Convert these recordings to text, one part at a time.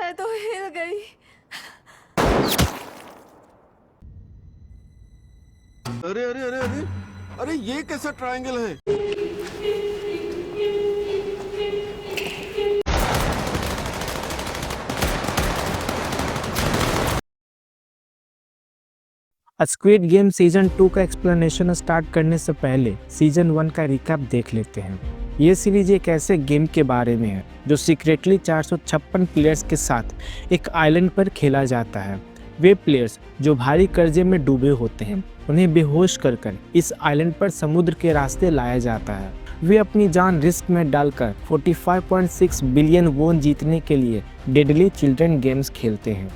मैं तो हिल गई। अरे अरे अरे अरे अरे ये कैसा ट्रायंगल है? स्क्विड गेम सीजन 2 का एक्सप्लेनेशन स्टार्ट करने से पहले सीजन 1 का रिकैप देख लेते हैं। ये सीरीज एक ऐसे गेम के बारे में है जो सीक्रेटली 456 प्लेयर्स के साथ एक आइलैंड पर खेला जाता है। वे प्लेयर्स जो भारी कर्जे में डूबे होते हैं, उन्हें बेहोश कर इस आइलैंड पर समुद्र के रास्ते लाया जाता है। वे अपनी जान रिस्क में डालकर 45.6 बिलियन वोन जीतने के लिए डेडली चिल्ड्रन गेम्स खेलते हैं।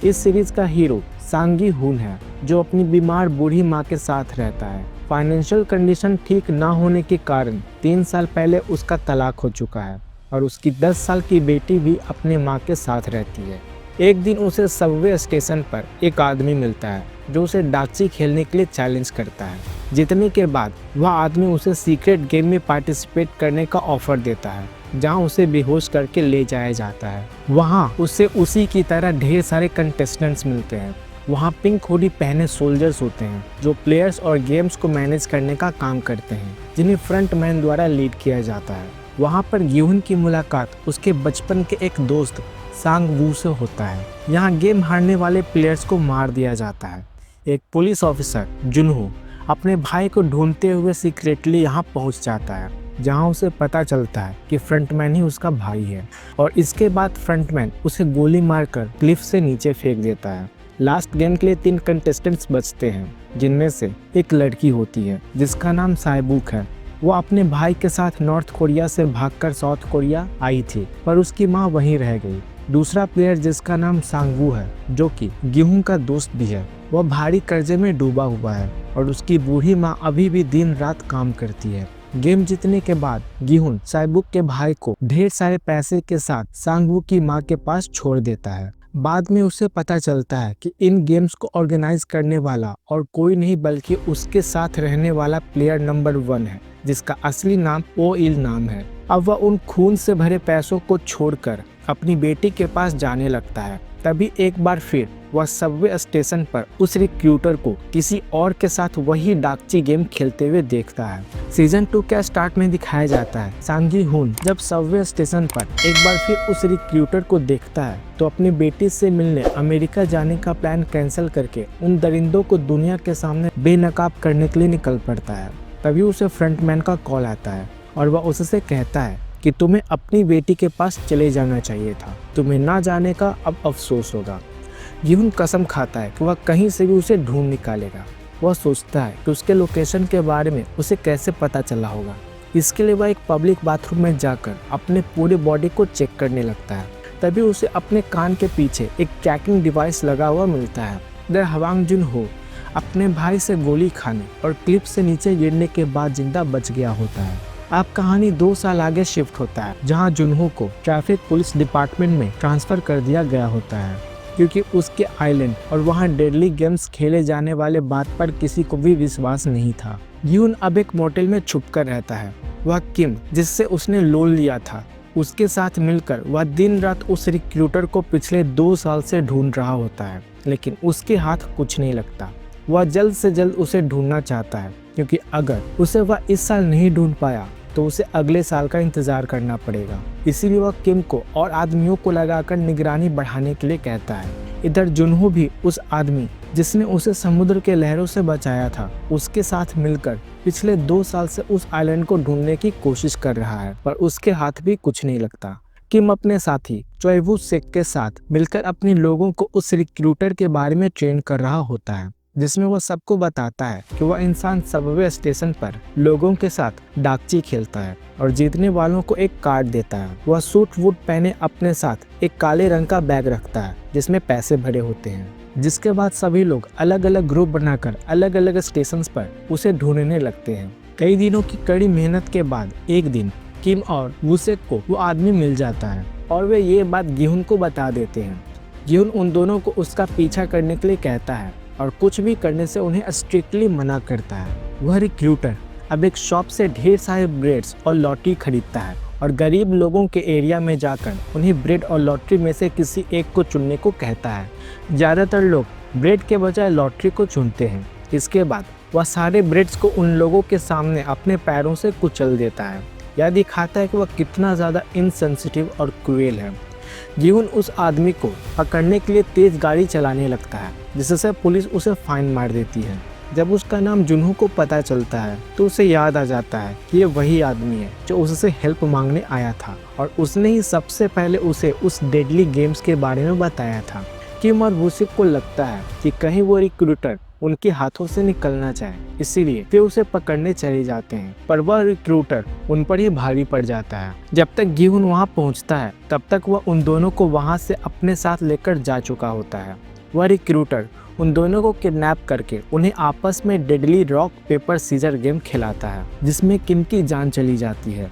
इस सीरीज का हीरो सांगी हुन है, जो अपनी बीमार बूढ़ी माँ के साथ रहता है। फाइनेंशियल कंडीशन ठीक ना होने के कारण 3 साल पहले उसका तलाक हो चुका है और उसकी 10 साल की बेटी भी अपने माँ के साथ रहती है। एक दिन उसे सबवे स्टेशन पर एक आदमी मिलता है जो उसे डाकची खेलने के लिए चैलेंज करता है। जीतने के बाद वह आदमी उसे सीक्रेट गेम में पार्टिसिपेट करने का ऑफर देता है, जहां उसे बेहोश करके ले जाया जाता है। वहां उसे उसी की तरह ढेर सारे कंटेस्टेंट्स मिलते हैं। वहां पिंक हुडी पहने सोल्जर्स होते हैं जो प्लेयर्स और गेम्स को मैनेज करने का काम करते हैं, जिन्हें फ्रंटमैन द्वारा लीड किया जाता है। वहां पर गिहुन की मुलाकात उसके बचपन के एक दोस्त सांग वू से होता है। यहाँ गेम हारने वाले प्लेयर्स को मार दिया जाता है। एक पुलिस ऑफिसर जुनहो अपने भाई को ढूंढते हुए सीक्रेटली यहाँ पहुँच जाता है, जहाँ उसे पता चलता है कि फ्रंटमैन ही उसका भाई है, और इसके बाद फ्रंटमैन उसे गोली मारकर क्लिफ से नीचे फेंक देता है। लास्ट गेम के लिए 3 कंटेस्टेंट्स बचते हैं, जिनमें से एक लड़की होती है जिसका नाम साइबुक है। वो अपने भाई के साथ नॉर्थ कोरिया से भागकर साउथ कोरिया आई थी, पर उसकी माँ वहीं रह गई। दूसरा प्लेयर जिसका नाम सांगवू है, जो कि गेहूं का दोस्त भी है, वह भारी कर्जे में डूबा हुआ है और उसकी बूढ़ी माँ अभी भी दिन रात काम करती है। गेम जीतने के बाद गिहुन साइबुक के भाई को ढेर सारे पैसे के साथ सांगवू की माँ के पास छोड़ देता है। बाद में उसे पता चलता है कि इन गेम्स को ऑर्गेनाइज करने वाला और कोई नहीं बल्कि उसके साथ रहने वाला प्लेयर नंबर 1 है, जिसका असली नाम ओ इल नाम है। अब वह उन खून से भरे पैसों को छोड़कर अपनी बेटी के पास जाने लगता है। तभी एक बार फिर वह सबवे स्टेशन पर उस रिक्रूटर को किसी और के साथ वही डाकची गेम खेलते हुए देखता है। सीजन 2 के स्टार्ट में दिखाया जाता है सांगी हुन जब सबवे स्टेशन पर एक बार फिर उस रिक्रूटर को देखता है तो अपनी बेटी से मिलने अमेरिका जाने का प्लान कैंसिल करके उन दरिंदों को दुनिया के सामने बेनकाब करने के लिए निकल पड़ता है। तभी उसे फ्रंटमैन का कॉल आता है और वह उससे कहता है कि तुम्हें अपनी बेटी के पास चले जाना चाहिए था, तुम्हें ना जाने का अब अफसोस होगा। गिहुन कसम खाता है कि वह कहीं से भी उसे ढूंढ निकालेगा। वह सोचता है कि उसके लोकेशन के बारे में उसे कैसे पता चला होगा। इसके लिए वह एक पब्लिक बाथरूम में जाकर अपने पूरे बॉडी को चेक करने लगता है। तभी उसे अपने कान के पीछे एक ट्रैकिंग डिवाइस लगा हुआ मिलता है। इधर हवांग जुनहो अपने भाई से गोली खाने और क्लिप से नीचे गिरने के बाद जिंदा बच गया होता है। अब कहानी 2 साल आगे शिफ्ट होता है, जहां जुनहो को ट्रैफिक पुलिस डिपार्टमेंट में ट्रांसफर कर दिया गया होता है, क्योंकि उसके आइलैंड और वहां डेडली गेम्स खेले जाने वाले बात पर किसी को भी विश्वास नहीं था। गिहुन अब एक मोटेल में छुपकर रहता है। वह किम, जिससे उसने लोन लिया था, उसके साथ मिलकर वह दिन रात उस रिक्रूटर को पिछले 2 साल से ढूंढ रहा होता है, लेकिन उसके हाथ कुछ नहीं लगता। वह जल्द से जल्द उसे ढूंढना चाहता है, क्योंकि अगर उसे वह इस साल नहीं ढूंढ पाया तो उसे अगले साल का इंतजार करना पड़ेगा। इसीलिए वह किम को और आदमियों को लगाकर निगरानी बढ़ाने के लिए कहता है। इधर जुनहो भी उस आदमी जिसने उसे समुद्र के लहरों से बचाया था, उसके साथ मिलकर पिछले 2 साल से उस आइलैंड को ढूंढने की कोशिश कर रहा है, पर उसके हाथ भी कुछ नहीं लगता। किम अपने साथी चोएवू सेक के साथ मिलकर अपने लोगों को उस रिक्रूटर के बारे में ट्रेन कर रहा होता है, जिसमें वह सबको बताता है कि वह इंसान सबवे स्टेशन पर लोगों के साथ डाकची खेलता है और जीतने वालों को एक कार्ड देता है। वह सूट वूट पहने अपने साथ एक काले रंग का बैग रखता है जिसमें पैसे भरे होते हैं, जिसके बाद सभी लोग अलग अलग ग्रुप बनाकर अलग अलग स्टेशन पर उसे ढूंढने लगते हैं। कई दिनों की कड़ी मेहनत के बाद एक दिन किम और वूसेक को वो आदमी मिल जाता है और वे ये बात गिहुन को बता देते हैं। गिहुन उन दोनों को उसका पीछा करने के लिए कहता है और कुछ भी करने से उन्हें स्ट्रिक्टली मना करता है। वह रिक्रूटर अब एक शॉप से ढेर सारे ब्रेड्स और लॉटरी खरीदता है और गरीब लोगों के एरिया में जाकर उन्हें ब्रेड और लॉटरी में से किसी एक को चुनने को कहता है। ज़्यादातर लोग ब्रेड के बजाय लॉटरी को चुनते हैं। इसके बाद वह सारे ब्रेड्स को उन लोगों के सामने अपने पैरों से कुचल देता है। यह दिखाता है कि वह कितना ज़्यादा इनसेंसिटिव और क्रूएल है। जीवन उस आदमी को पकड़ने के लिए तेज गाड़ी चलाने लगता है, जिससे पुलिस उसे फाइन मार देती है। जब उसका नाम जुन्हो को पता चलता है तो उसे याद आ जाता है कि ये वही आदमी है जो उससे हेल्प मांगने आया था और उसने ही सबसे पहले उसे उस डेडली गेम्स के बारे में बताया था। किम और वूसिक को लगता है कि कहीं वो रिक्रूटर उनके हाथों से निकलना चाहे, इसीलिए वे उसे पकड़ने चले जाते हैं, पर वह रिक्रूटर उन पर ही भारी पड़ जाता है। जब तक गिहुन वहां पहुंचता है तब तक वह उन दोनों को वहां से अपने साथ लेकर जा चुका होता है। वह रिक्रूटर उन दोनों को किडनैप करके उन्हें आपस में deadly rock paper scissor game खिलाता है, जिसमें किम की जान चली जाती है।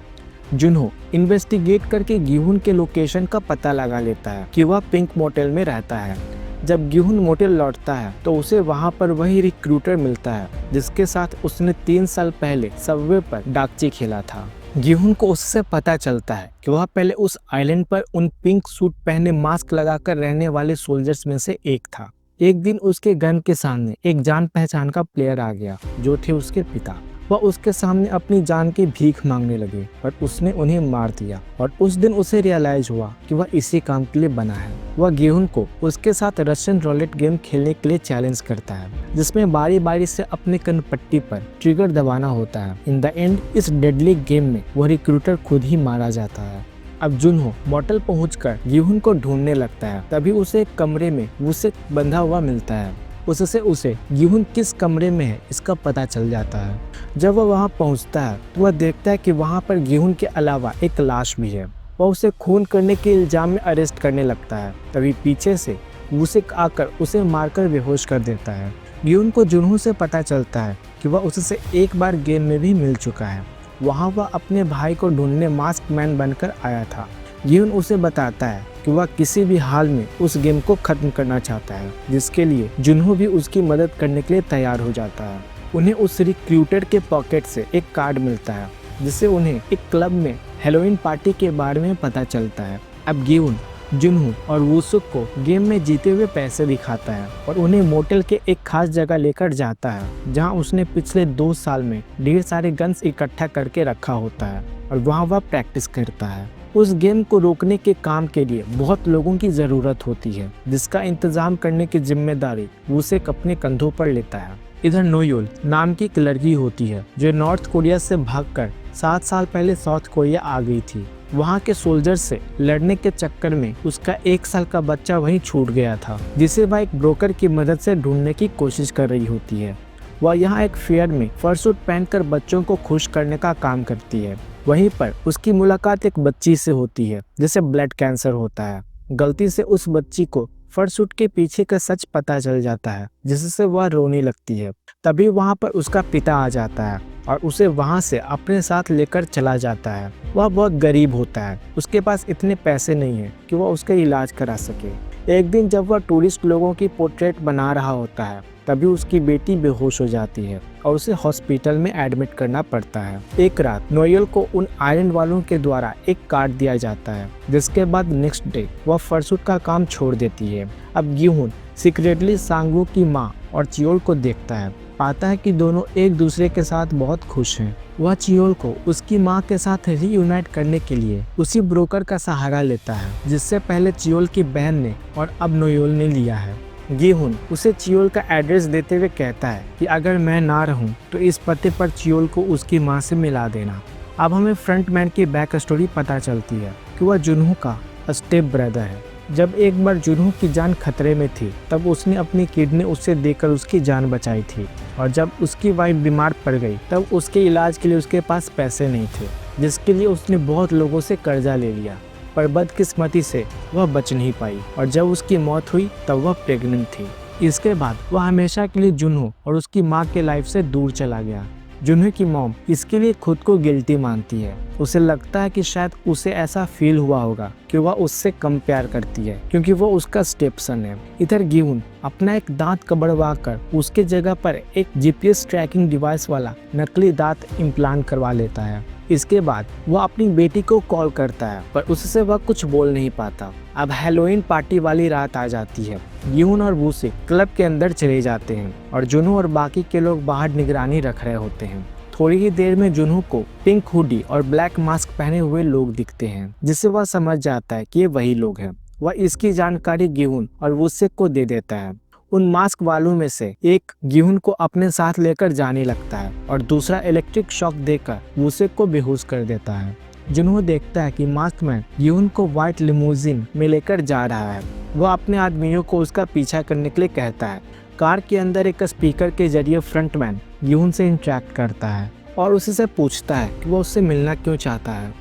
जुन्हो इन्वेस्टिगेट करके गिहुन के लोकेशन का पता लगा लेता है कि वह पिंक मोटेल में रहता है। जब गिहुन मोटेल लौटता है तो उसे वहां पर वही रिक्रूटर मिलता है जिसके साथ उसने 3 साल पहले सबवे पर डाकची खेला था। गिहुन को उससे पता चलता है कि वह पहले उस आइलैंड पर उन पिंक सूट पहने मास्क लगाकर रहने वाले सोल्जर्स में से एक था। एक दिन उसके गन के सामने एक जान पहचान का प्लेयर आ गया जो थे उसके पिता। वह उसके सामने अपनी जान की भीख मांगने लगे, पर उसने उन्हें मार दिया और उस दिन उसे रियलाइज हुआ कि वह इसी काम के लिए बना है। वह गिहुन को उसके साथ रशियन रोलेट गेम खेलने के लिए चैलेंज करता है, जिसमें बारी बारी से अपने कनपट्टी पर ट्रिगर दबाना होता है। इन द एंड इस डेडली गेम में वह रिक्रूटर खुद ही मारा जाता है। अब जुन्हो मोटेल पहुंचकर गिहुन को ढूंढने लगता है। तभी उसे एक कमरे में उसे बंधा हुआ मिलता है। उससे उसे गिहुन किस कमरे में है इसका पता चल जाता है। जब वह वहां पहुंचता है तो वह देखता है कि वहां पर गिहुन के अलावा एक लाश भी है। वह उसे खून करने के इल्जाम में अरेस्ट करने लगता है। तभी पीछे से वूसिक आकर उसे मारकर बेहोश कर देता है। गिहुन को जुन्हो से पता चलता है कि वह उससे एक बार गेम में भी मिल चुका है। वहाँ वह अपने भाई को ढूंढने मास्क मैन बनकर आया था। गिहुन उसे बताता है कि वह किसी भी हाल में उस गेम को खत्म करना चाहता है, जिसके लिए जुन्हो भी उसकी मदद करने के लिए तैयार हो जाता है। उन्हें उस रिक्रूटर के पॉकेट से एक कार्ड मिलता है, जिससे उन्हें एक क्लब में हेलोइन पार्टी के बारे में पता चलता है। अब गिहुन जुन्हो और वूसुक को गेम में जीते हुए पैसे दिखाता है और उन्हें मोटेल के एक खास जगह लेकर जाता है, जहां उसने पिछले 2 साल में ढेर सारे गन्स इकट्ठा करके रखा होता है और वहां वह प्रैक्टिस करता है। उस गेम को रोकने के काम के लिए बहुत लोगों की ज़रूरत होती है, जिसका इंतजाम करने की जिम्मेदारी वूसिक अपने कंधों पर लेता है। इधर नोयोल नाम की एक लड़की होती है जो नॉर्थ कोरिया से भागकर 7 साल पहले साउथ कोरिया आ गई थी। वहाँ के सोल्जर से लड़ने के चक्कर में उसका 1 साल का बच्चा वहीं छूट गया था, जिसे वह एक ब्रोकर की मदद से ढूंढने की कोशिश कर रही होती है। वह यहाँ एक फेयर में फरसूट पहनकर बच्चों को खुश करने का काम करती है। वहीं पर उसकी मुलाकात एक बच्ची से होती है जिसे ब्लड कैंसर होता है। गलती से उस बच्ची को फरसूट के पीछे का सच पता चल जाता है, जिससे वह रोने लगती है। तभी वहाँ पर उसका पिता आ जाता है और उसे वहाँ से अपने साथ लेकर चला जाता है। वह बहुत गरीब होता है, उसके पास इतने पैसे नहीं है कि वह उसका इलाज करा सके। एक दिन जब वह टूरिस्ट लोगों की पोर्ट्रेट बना रहा होता है, तभी उसकी बेटी बेहोश हो जाती है और उसे हॉस्पिटल में एडमिट करना पड़ता है। एक रात नोयल को उन आयरन वालों के द्वारा एक कार्ड दिया जाता है, जिसके बाद नेक्स्ट डे वह फरसूट का काम छोड़ देती है। अब गिहुन सीक्रेटली सांगवू की माँ और चियोल को देखता है, पाता है कि दोनों एक दूसरे के साथ बहुत खुश हैं। वह चियोल को उसकी माँ के साथ रीयूनाइट करने के लिए उसी ब्रोकर का सहारा लेता है, जिससे पहले चियोल की बहन ने और अब नोयोल ने लिया है। गिहुन उसे चियोल का एड्रेस देते हुए कहता है कि अगर मैं ना रहूं तो इस पते पर चियोल को उसकी माँ से मिला देना। अब हमें फ्रंटमैन की बैक स्टोरी पता चलती है कि वह जुन्हो का स्टेप ब्रदर है। जब एक बार जुन्हो की जान खतरे में थी तब उसने अपनी किडनी उसे देकर उसकी जान बचाई थी, और जब उसकी वाइफ बीमार पड़ गई तब उसके इलाज के लिए उसके पास पैसे नहीं थे, जिसके लिए उसने बहुत लोगों से कर्जा ले लिया, पर बदकिस्मती से वह बच नहीं पाई और जब उसकी मौत हुई तब वह प्रेग्नेंट थी। इसके बाद वह हमेशा के लिए जुन्हो और उसकी माँ के लाइफ से दूर चला गया। जुन्हो की मॉम इसके लिए खुद को गिल्टी मानती है। उसे लगता है कि शायद उसे ऐसा फील हुआ होगा कि वह उससे कम प्यार करती है क्योंकि वो उसका स्टेपसन है। इधर गिहुन अपना एक दांत कबड़वा कर उसके जगह पर एक GPS ट्रैकिंग डिवाइस वाला नकली दांत इम्प्लांट करवा लेता है। इसके बाद वो अपनी बेटी को कॉल करता है, पर उससे वह कुछ बोल नहीं पाता। अब हैलोवीन पार्टी वाली रात आ जाती है। यून और वूसिक क्लब के अंदर चले जाते हैं और जुनू और बाकी के लोग बाहर निगरानी रख रहे होते हैं। थोड़ी ही देर में जुनू को पिंक हुडी और ब्लैक मास्क पहने हुए लोग दिखते हैं, जिससे वह समझ जाता है कि ये वही लोग हैं। वह इसकी जानकारी गिहुन और वूसिक को दे देता है। उन मास्क वालों में से एक गिहुन को अपने साथ लेकर जाने लगता है और दूसरा इलेक्ट्रिक शॉक देकर वूसिक को बेहोश कर देता है। जुनू देखता है कि मास्कमैन गिहुन को व्हाइट लिमोजिन में लेकर जा रहा है। वह अपने आदमियों को उसका पीछा करने के लिए कहता है। कार के अंदर एक स्पीकर के जरिए फ्रंटमैन गिहुन से इंटरेक्ट करता है और उससे पूछता है कि वह उससे मिलना क्यों चाहता है।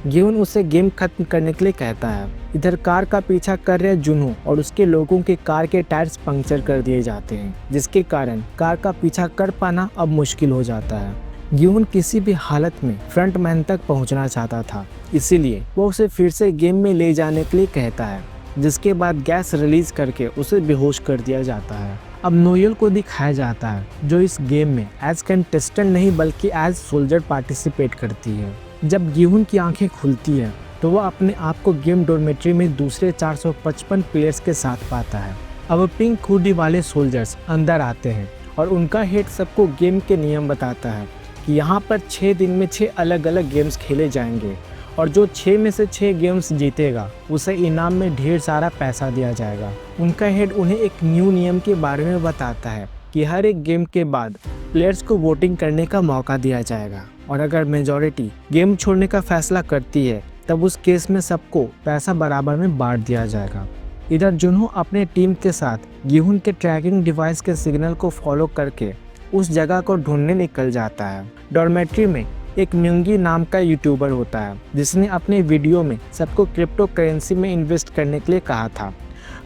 गिहुन उसे गेम खत्म करने के लिए कहता है। इधर कार का पीछा कर रहे जुनू और उसके लोगों के कार के टायर्स पंक्चर कर दिए जाते हैं, जिसके कारण कार का पीछा कर पाना अब मुश्किल हो जाता है। गिहुन किसी भी हालत में फ्रंटमैन तक पहुंचना चाहता था, इसीलिए वो उसे फिर से गेम में ले जाने के लिए कहता है, जिसके बाद गैस रिलीज करके उसे बेहोश कर दिया जाता है। अब नोएल को दिखाया जाता है, जो इस गेम में एज कंटेस्टेंट नहीं बल्कि एज सोल्जर पार्टिसिपेट करती है। जब गिहुन की आंखें खुलती है तो वह अपने आप को गेम डॉर्मेट्री में दूसरे 455 प्लेयर्स के साथ पाता है। अब पिंक हुडी वाले सोल्जर्स अंदर आते हैं और उनका हेड सबको गेम के नियम बताता है कि यहाँ पर 6 दिन में 6 अलग अलग गेम्स खेले जाएंगे और जो 6 में से 6 गेम्स जीतेगा उसे इनाम में ढेर सारा पैसा दिया जाएगा। उनका हेड उन्हें एक न्यू नियम के बारे में बताता है कि हर एक गेम के बाद प्लेयर्स को वोटिंग करने का मौका दिया जाएगा और अगर मेजॉरिटी गेम छोड़ने का फैसला करती है तब उस केस में सबको पैसा बराबर में बांट दिया जाएगा। इधर जुनू अपने टीम के साथ गिहुन के ट्रैकिंग डिवाइस के सिग्नल को फॉलो करके उस जगह को ढूंढने निकल जाता है। डॉर्मेट्री में एक म्यूंगी नाम का यूट्यूबर होता है, जिसने अपने वीडियो में सबको क्रिप्टो करेंसी में इन्वेस्ट करने के लिए कहा था,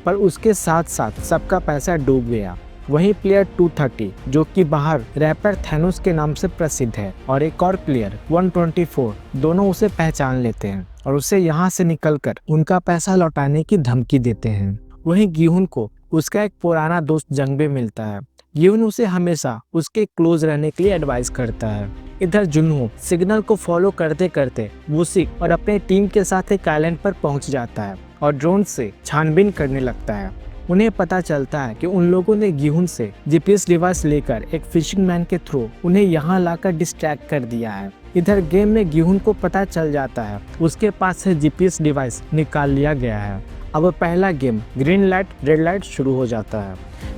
पर उसके साथ साथ सबका पैसा डूब गया। वहीं प्लेयर 230 जो कि बाहर रैपर थैनोस के नाम से प्रसिद्ध है और एक और प्लेयर 124 दोनों उसे पहचान लेते हैं और उसे यहाँ से निकलकर उनका पैसा लौटाने की धमकी देते हैं। वहीं गिहुन को उसका एक पुराना दोस्त जंग में मिलता है। गिहुन उसे हमेशा उसके क्लोज रहने के लिए एडवाइस करता है। इधर जुनू सिग्नल को फॉलो करते करते वूसिक और अपने टीम के साथ एक आइलैंड पर पहुंच जाता है और ड्रोन से छानबीन करने लगता है। उन्हें पता चलता है कि उन लोगों ने गिहुन से जीपीएस डिवाइस लेकर एक फिशिंग मैन के थ्रू उन्हें यहाँ लाकर डिस्ट्रैक्ट कर दिया है। इधर गेम में गिहुन को पता चल जाता है उसके पास से जीपीएस डिवाइस निकाल लिया गया है। अब पहला game green light red light शुरू हो जाता है।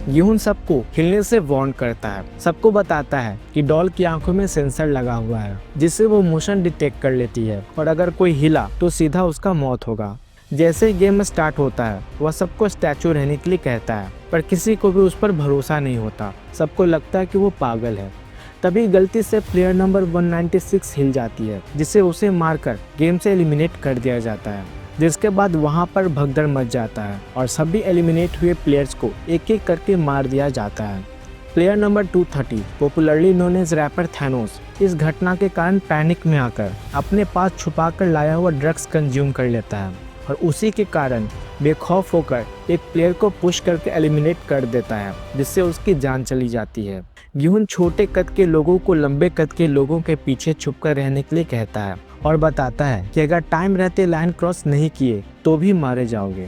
गिहुन सबको हिलने से वार्न करता है, सबको बताता है कि डॉल की आंखों में सेंसर लगा हुआ है जिससे वो मोशन डिटेक्ट कर लेती है और अगर कोई हिला तो सीधा उसका मौत होगा। जैसे ही गेम स्टार्ट होता है वह सबको स्टैचू रहने के लिए कहता है, पर किसी को भी उस पर भरोसा नहीं होता। सबको लगता है कि वो पागल है। तभी गलती से प्लेयर नंबर 196 हिल जाती है, जिसे उसे मारकर गेम से एलिमिनेट कर दिया जाता है। जिसके बाद वहां पर भगदड़ मच जाता है और सभी एलिमिनेट हुए प्लेयर्स को एक एक करके मार दिया जाता है। Player number 230 popularly known as rapper Thanos इस घटना के कारण पैनिक में आकर अपने पास छुपा कर लाया हुआ ड्रग्स कंज्यूम कर लेता है और उसी के कारण बेखौफ होकर एक प्लेयर को पुश करके एलिमिनेट कर देता है, जिससे उसकी जान चली जाती है। गिहुन छोटे कद के लोगों को लंबे कद के लोगों के पीछे छुपकर रहने के लिए कहता है और बताता है कि अगर टाइम रहते लाइन क्रॉस नहीं किए तो भी मारे जाओगे।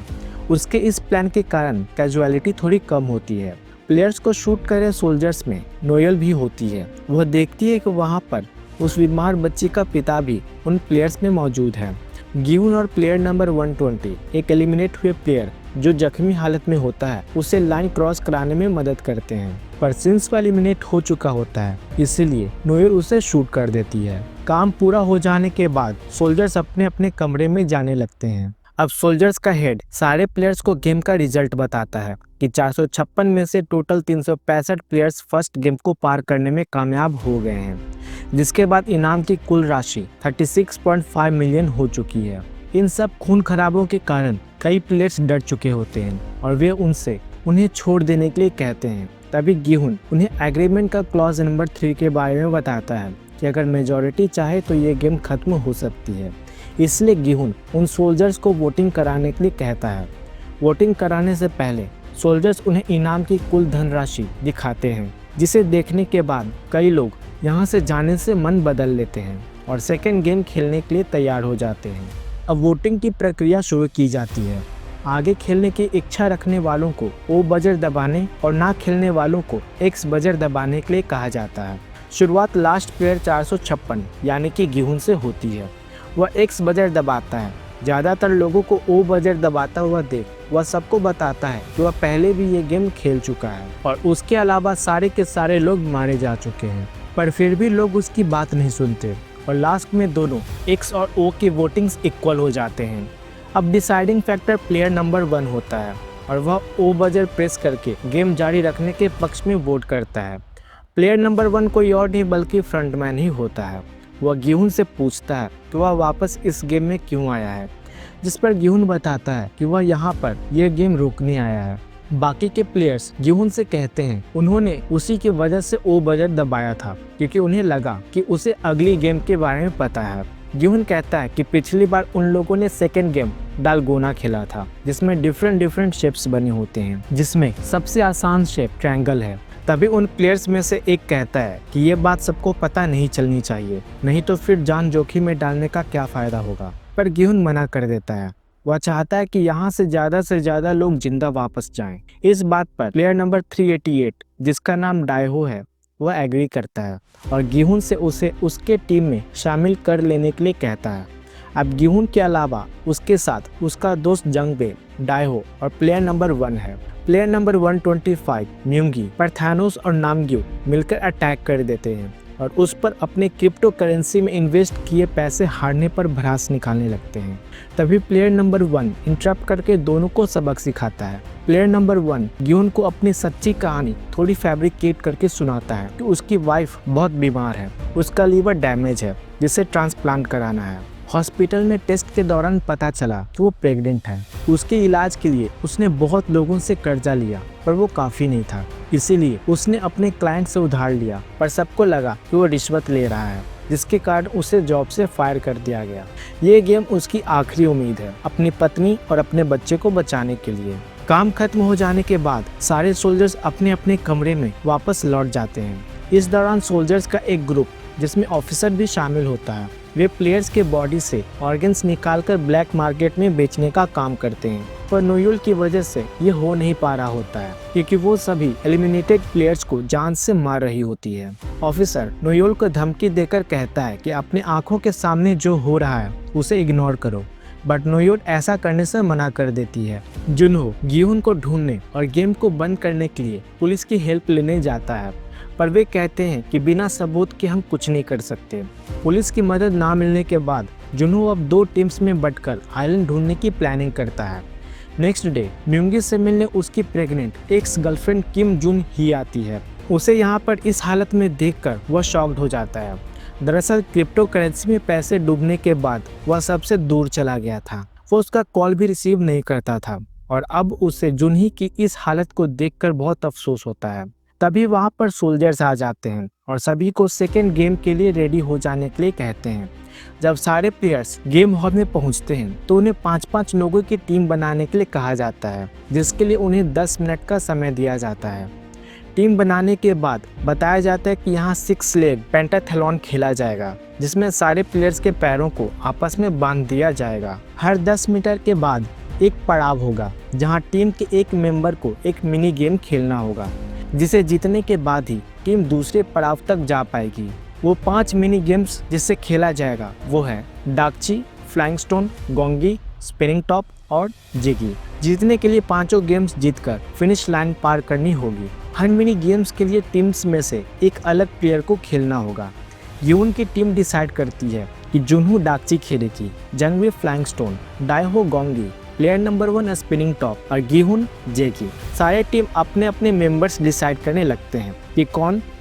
उसके इस प्लान के कारण कैजुअलिटी थोड़ी कम होती है। प्लेयर्स को शूट करे सोल्जर्स में नोएल भी होती है। वह देखती है कि वहाँ पर उस बीमार बच्ची का पिता भी उन प्लेयर्स में मौजूद है। गिहुन और प्लेयर नंबर 120 एक एलिमिनेट हुए प्लेयर जो जख्मी हालत में होता है उसे लाइन क्रॉस कराने में मदद करते हैं, पर सिंस वो एलिमिनेट हो चुका होता है इसीलिए नोएल उसे शूट कर देती है। काम पूरा हो जाने के बाद सोल्जर्स अपने अपने कमरे में जाने लगते हैं। अब सोल्जर्स का हेड सारे प्लेयर्स को गेम का रिजल्ट बताता है कि 456 में से टोटल 365 प्लेयर्स फर्स्ट गेम को पार करने में कामयाब हो गए हैं, जिसके बाद इनाम की कुल राशि 36.5 मिलियन हो चुकी है। इन सब खून खराबों के कारण कई प्लेयर्स डर चुके होते हैं और वे उन्हें छोड़ देने के लिए कहते हैं। तभी गिहुन उन्हें एग्रीमेंट का क्लॉज नंबर 3 के बारे में बताता है कि अगर मेजॉरिटी चाहे तो ये गेम खत्म हो सकती है। इसलिए गिहुन उन सोल्जर्स को वोटिंग कराने के लिए कहता है। वोटिंग कराने से पहले सोल्जर्स उन्हें इनाम की कुल धनराशि दिखाते हैं, जिसे देखने के बाद कई लोग यहाँ से जाने से मन बदल लेते हैं और सेकेंड गेम खेलने के लिए तैयार हो जाते हैं। अब वोटिंग की प्रक्रिया शुरू की जाती है। आगे खेलने की इच्छा रखने वालों को ओ बजर दबाने और ना खेलने वालों को एक्स बजर दबाने के लिए कहा जाता है। शुरुआत लास्ट प्लेयर 456 यानी कि गेहूं से होती है। वह एक्स बजर दबाता है। ज़्यादातर लोगों को ओ बजर दबाता हुआ देख वह सबको बताता है कि वह पहले भी ये गेम खेल चुका है और उसके अलावा सारे के सारे लोग मारे जा चुके हैं, पर फिर भी लोग उसकी बात नहीं सुनते और लास्ट में दोनों एक्स और ओ की वोटिंग्स इक्वल हो जाते हैं। अब डिसाइडिंग फैक्टर प्लेयर नंबर 1 होता है और वह ओ बजर प्रेस करके गेम जारी रखने के पक्ष में वोट करता है। प्लेयर नंबर 1 कोई और नहीं बल्कि फ्रंटमैन ही होता है। वह गेहूं से पूछता है कि वह वापस इस गेम में क्यों आया है, जिस पर गेहूं बताता है कि वह यहाँ पर यह गेम रोकने आया है। बाकी के प्लेयर्स गेहूं से कहते हैं उन्होंने उसी की वजह से ओ बजर दबाया था क्योंकि उन्हें लगा कि उसे अगली गेम के बारे में पता है। गेहूं कहता है कि पिछली बार उन लोगों ने सेकेंड गेम डालगोना खेला था जिसमें डिफरेंट शेप्स बने होते हैं, जिसमें सबसे आसान शेप ट्रायंगल है। तभी उन प्लेयर्स में से एक कहता है कि ये बात सबको पता नहीं चलनी चाहिए, नहीं तो फिर जान जोखिम में डालने का क्या फ़ायदा होगा। पर गेहूं मना कर देता है। वह चाहता है कि यहाँ से ज़्यादा लोग जिंदा वापस जाएं। इस बात पर प्लेयर नंबर 388 जिसका नाम डायहो है वह एग्री करता है और गेहूं से उसे उसके टीम में शामिल कर लेने के लिए कहता है। अब गेहूं के अलावा उसके साथ उसका दोस्त जंगबे, डायहो और प्लेयर नंबर 1 है। प्लेयर नंबर 125 म्यूंगी पर थानोस और नामग्यू मिलकर अटैक कर देते हैं और उस पर अपने क्रिप्टो करेंसी में इन्वेस्ट किए पैसे हारने पर भड़ास निकालने लगते हैं। तभी प्लेयर नंबर 1 इंटरप्ट करके दोनों को सबक सिखाता है। प्लेयर नंबर 1 गेहूं को अपनी सच्ची कहानी थोड़ी फैब्रिकेट करके सुनाता है कि उसकी वाइफ बहुत बीमार है, उसका लीवर डैमेज है जिसे ट्रांसप्लांट कराना है। हॉस्पिटल में टेस्ट के दौरान पता चला कि वो प्रेग्नेंट है। उसके इलाज के लिए उसने बहुत लोगों से कर्जा लिया पर वो काफ़ी नहीं था, इसीलिए उसने अपने क्लाइंट से उधार लिया, पर सबको लगा कि वो रिश्वत ले रहा है, जिसके कारण उसे जॉब से फायर कर दिया गया। ये गेम उसकी आखिरी उम्मीद है अपनी पत्नी और अपने बच्चे को बचाने के लिए। काम खत्म हो जाने के बाद सारे सोल्जर्स अपने अपने कमरे में वापस लौट जाते हैं। इस दौरान सोल्जर्स का एक ग्रुप जिसमें ऑफिसर भी शामिल होता है, वे प्लेयर्स के बॉडी से ऑर्गन्स निकालकर ब्लैक मार्केट में बेचने का काम करते हैं, पर नोयुल की वजह से ये हो नहीं पा रहा होता है क्योंकि वो सभी एलिमिनेटेड प्लेयर्स को जान से मार रही होती है। ऑफिसर नोयुल को धमकी देकर कहता है कि अपने आंखों के सामने जो हो रहा है उसे इग्नोर करो, बट नोयुल ऐसा करने से मना कर देती है। जुनहो गेहूं को ढूंढने और गेम को बंद करने के लिए पुलिस की हेल्प लेने जाता है, पर वे कहते हैं कि बिना सबूत के हम कुछ नहीं कर सकते। पुलिस की मदद ना मिलने के बाद जुनहो अब 2 टीम्स में बंटकर आइलैंड ढूंढने की प्लानिंग करता है। नेक्स्ट डे म्यूंगी से मिलने उसकी प्रेग्नेंट एक्स गर्लफ्रेंड किम जुन ही आती है। उसे यहाँ पर इस हालत में देखकर वह शॉक्ड हो जाता है। दरअसल क्रिप्टो करेंसी में पैसे डूबने के बाद वह सबसे दूर चला गया था। वो उसका कॉल भी रिसीव नहीं करता था और अब उसे जुनही की इस हालत को देखकर बहुत अफसोस होता है। तभी वहाँ पर सोल्जर्स आ जाते हैं और सभी को सेकेंड गेम के लिए रेडी हो जाने के लिए कहते हैं। जब सारे प्लेयर्स गेम हॉल में पहुँचते हैं तो उन्हें 5-5 लोगों की टीम बनाने के लिए कहा जाता है, जिसके लिए उन्हें 10 मिनट का समय दिया जाता है। टीम बनाने के बाद बताया जाता है कि यहाँ 6 लेग पेंटाथलॉन खेला जाएगा, जिसमें सारे प्लेयर्स के पैरों को आपस में बांध दिया जाएगा। हर 10 मीटर के बाद एक पड़ाव होगा जहाँ टीम के एक मेंबर को एक मिनी गेम खेलना होगा, जिसे जीतने के बाद ही टीम दूसरे पड़ाव तक जा पाएगी। वो 5 मिनी गेम्स जिससे खेला जाएगा वो है डाकची, फ्लाइंग स्टोन, गोंगी, स्पिनिंग टॉप और जिगी। जीतने के लिए 5 गेम्स जीतकर फिनिश लाइन पार करनी होगी। हर मिनी गेम्स के लिए टीम्स में से एक अलग प्लेयर को खेलना होगा। यून की टीम डिसाइड करती है कि जुनहो डाकची खेलेगी, जंगवे फ्लाइंग स्टोन, डायहो गोंगी, प्लेयर नंबर 1 स्पिनिंग टॉप और गेहूं जेगी। सारे टीम अपने अपने मेंबर्स डिसाइड करने लगते हैं कि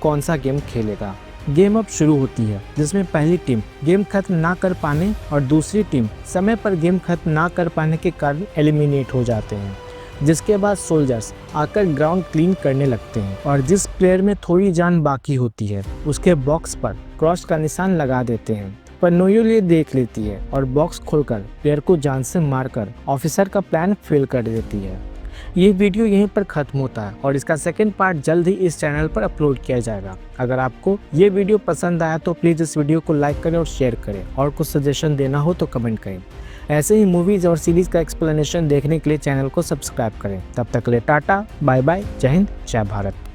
कौन सा गेम खेलेगा। गेम अब शुरू होती है, जिसमें पहली टीम गेम खत्म ना कर पाने और दूसरी टीम समय पर गेम खत्म ना कर पाने के कारण एलिमिनेट हो जाते हैं। जिसके बाद सोल्जर्स आकर ग्राउंड क्लीन करने लगते हैं और जिस प्लेयर में थोड़ी जान बाकी होती है उसके बॉक्स पर क्रॉस का निशान लगा देते हैं, पर नोयुल ये देख लेती है और बॉक्स खोलकर प्लेयर को जान से मारकर ऑफिसर का प्लान फेल कर देती है। ये वीडियो यहीं पर ख़त्म होता है और इसका सेकंड पार्ट जल्द ही इस चैनल पर अपलोड किया जाएगा। अगर आपको ये वीडियो पसंद आया तो प्लीज़ इस वीडियो को लाइक करें और शेयर करें, और कुछ सजेशन देना हो तो कमेंट करें। ऐसे ही मूवीज़ और सीरीज़ का एक्सप्लेनेशन देखने के लिए चैनल को सब्सक्राइब करें। तब तक के लिए टाटा, बाय बाय, जय हिंद, जय भारत।